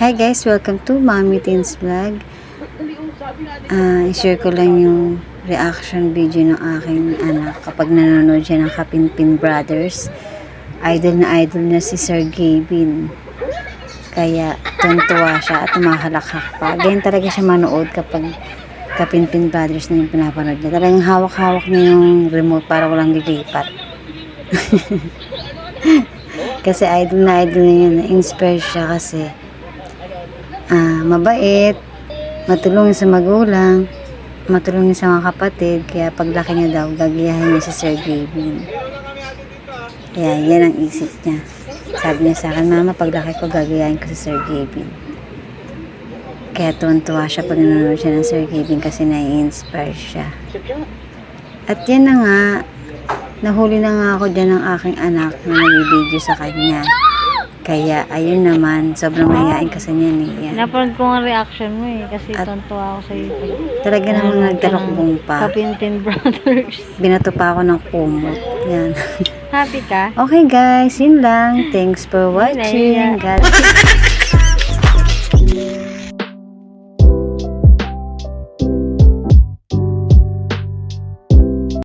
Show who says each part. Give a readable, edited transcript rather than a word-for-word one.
Speaker 1: Hi guys, welcome to Mommy Teens Vlog. I-share ko lang yung reaction video ng aking anak kapag nanonood siya ng Kapinpin Brothers. Idol na si Sir Gavin. Kaya tuntua siya at tumahalakhak pa. Ganyan talaga siya manood kapag Kapinpin Brothers na yung pinapanood niya. Talagang hawak-hawak niya yung remote para walang lilipat. Kasi idol na yun. Na-inspire siya kasi mabait, matulungin sa magulang, matulungin sa mga kapatid. Kaya paglaki niya daw, gagayahin niya si Sir Gavin. Kaya yan ang isip niya. Sabi niya sa akin, Mama, paglaki ko, gagayahin ko si Sir Gavin. Kaya tuwan-tuwa siya pag nanonood siya ng Sir Gavin kasi nai-inspire siya. At yan na nga, nahuli na nga ako dyan ng aking anak na nag-video sa kanya. Kaya, ayun naman, sobrang mayayain kasi niya niya.
Speaker 2: Napanood ko ang reaction mo eh, kasi tontuwa ako sa iyo.
Speaker 1: Talaga namang nagtalokbong pa.
Speaker 2: Kapinpin Brothers.
Speaker 1: Binato pa ako ng kumot. Yan.
Speaker 2: Happy ka?
Speaker 1: Okay guys, yun lang. Thanks for watching. God